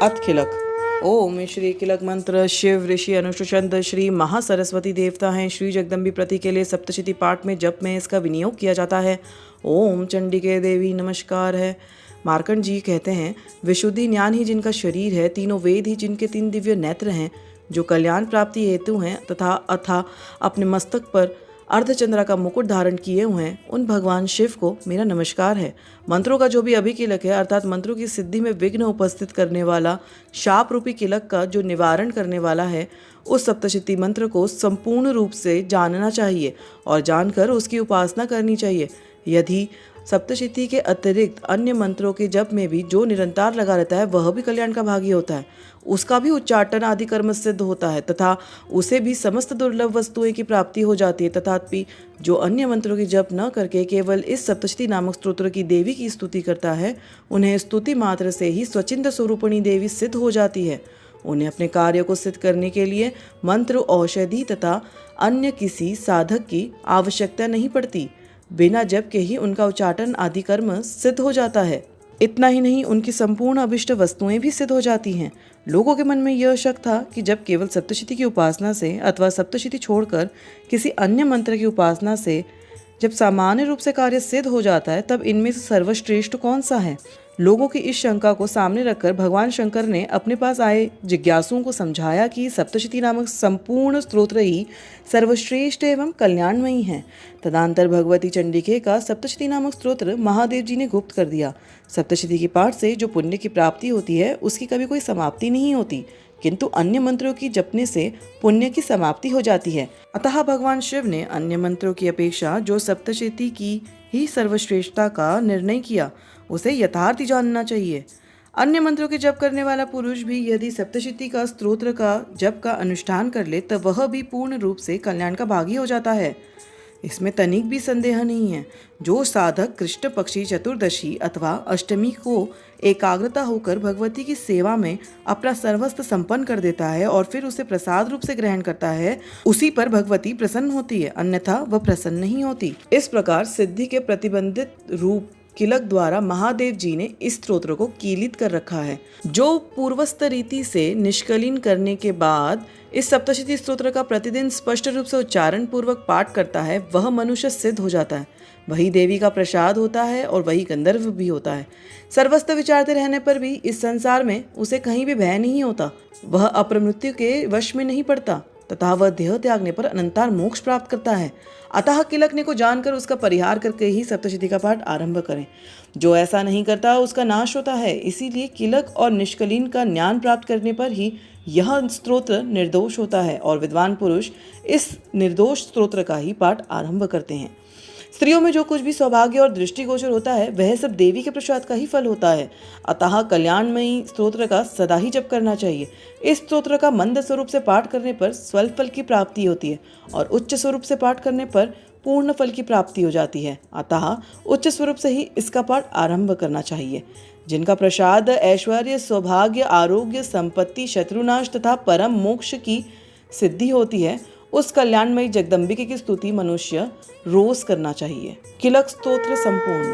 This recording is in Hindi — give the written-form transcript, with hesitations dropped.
अथ किलक। ओम श्री किलक मंत्र शिव ऋषि अनुष्ठुचंद श्री महासरस्वती देवता हैं। श्री जगदम्बी प्रति के लिए सप्तशती पाठ में जप में इसका विनियोग किया जाता है। ओम चंडिके देवी नमस्कार है। मार्कंड जी कहते हैं, विशुद्धि ज्ञान ही जिनका शरीर है, तीनों वेद ही जिनके 3 दिव्य नेत्र हैं, जो कल्याण प्राप्ति हेतु हैं तथा अपने मस्तक पर अर्धचंद्रा का मुकुट धारण किए हुए हैं, उन भगवान शिव को मेरा नमस्कार है। मंत्रों का जो भी अभिकिलक है, अर्थात मंत्रों की सिद्धि में विघ्न उपस्थित करने वाला शाप रूपी किलक का जो निवारण करने वाला है, उस सप्तशती मंत्र को संपूर्ण रूप से जानना चाहिए और जानकर उसकी उपासना करनी चाहिए। यदि सप्तशती के अतिरिक्त अन्य मंत्रों के जप में भी जो निरंतर लगा रहता है, वह भी कल्याण का भागी होता है। उसका भी उच्चाटन आदि कर्म सिद्ध होता है तथा उसे भी समस्त दुर्लभ वस्तुएं की प्राप्ति हो जाती है। तथापि जो अन्य मंत्रों की जप न करके केवल इस सप्तशती नामक स्तोत्र की देवी की स्तुति करता है, उन्हें स्तुति मात्र से ही स्वचिंद स्वरूपिणी देवी सिद्ध हो जाती है। उन्हें अपने कार्य को सिद्ध करने के लिए मंत्र, औषधि तथा अन्य किसी साधक की आवश्यकता नहीं पड़ती। बिना जप के ही उनका उच्चाटन आदि कर्म सिद्ध हो जाता है। इतना ही नहीं, उनकी संपूर्ण अभिष्ट वस्तुएं भी सिद्ध हो जाती हैं। लोगों के मन में यह शक था कि जब केवल सप्तशती की उपासना से अथवा सप्तशती छोड़कर किसी अन्य मंत्र की उपासना से जब सामान्य रूप से कार्य सिद्ध हो जाता है, तब इनमें से सर्वश्रेष्ठ कौन सा है। लोगों की इस शंका को सामने रखकर भगवान शंकर ने अपने पास आए जिज्ञासुओं को समझाया कि सप्तशती नामक संपूर्ण स्तोत्र ही सर्वश्रेष्ठ एवं कल्याणमयी है। तदनंतर भगवती चंडिके का सप्तशती नामक स्तोत्र महादेव जी ने गुप्त कर दिया। सप्तशती के पाठ से जो पुण्य की प्राप्ति होती है, उसकी कभी कोई समाप्ति नहीं होती, किंतु अन्य मंत्रों की जपने से पुण्य की समाप्ति हो जाती है। अतः भगवान शिव ने अन्य मंत्रों की अपेक्षा जो सप्तशती की ही सर्वश्रेष्ठता का निर्णय किया, उसे यथार्थ जानना चाहिए। अन्य मंत्रों के जप करने वाला पुरुष भी यदि सप्तशती का स्तोत्र का जप का अनुष्ठान कर ले, तब वह भी पूर्ण रूप से कल्याण का भागी हो जाता है। इसमें तनिक भी संदेह नहीं है। जो साधक कृष्ण पक्षी चतुर्दशी अथवा अष्टमी को एकाग्रता होकर भगवती की सेवा में अपना सर्वस्व संपन्न कर देता है और फिर उसे प्रसाद रूप से ग्रहण करता है, उसी पर भगवती प्रसन्न होती है, अन्यथा वह प्रसन्न नहीं होती। इस प्रकार सिद्धि के प्रतिबंधित रूप किलक द्वारा महादेव जी ने इस स्तोत्र को कीलित कर रखा है। जो पूर्वस्थ रीति से निष्कलीन करने के बाद इस सप्तशती स्तोत्र का प्रतिदिन स्पष्ट रूप से उच्चारण पूर्वक पाठ करता है, वह मनुष्य सिद्ध हो जाता है। वही देवी का प्रसाद होता है और वही गंधर्व भी होता है। सर्वस्त्र विचारते रहने पर भी इस संसार में उसे कहीं भी भय नहीं होता। वह अपमृत्यु के वश में नहीं पड़ता तथा वह देह त्यागने पर अनंतार मोक्ष प्राप्त करता है। अतः किलकने को जानकर उसका परिहार करके ही सप्तशती का पाठ आरंभ करें। जो ऐसा नहीं करता उसका नाश होता है। इसीलिए किलक और निष्कलीन का ज्ञान प्राप्त करने पर ही यह स्तोत्र निर्दोष होता है और विद्वान पुरुष इस निर्दोष स्तोत्र का ही पाठ आरंभ करते हैं। स्त्रियों में जो कुछ भी सौभाग्य और दृष्टिगोचर होता है, वह सब देवी के प्रसाद का ही फल होता है। अतः कल्याणमयी स्तोत्र का सदा ही जप करना चाहिए। इस स्तोत्र का मंद स्वरूप से पाठ करने पर स्वल्प फल की प्राप्ति होती है और उच्च स्वरूप से पाठ करने पर पूर्ण फल की प्राप्ति हो जाती है। अतः उच्च स्वरूप से ही इसका पाठ आरंभ करना चाहिए। जिनका प्रसाद ऐश्वर्य, सौभाग्य, आरोग्य, संपत्ति, शत्रुनाश तथा परम मोक्ष की सिद्धि होती है, उस कल्याणमयी जगदम्बिके की स्तुति मनुष्य रोज करना चाहिए। किलक स्तोत्र संपूर्ण।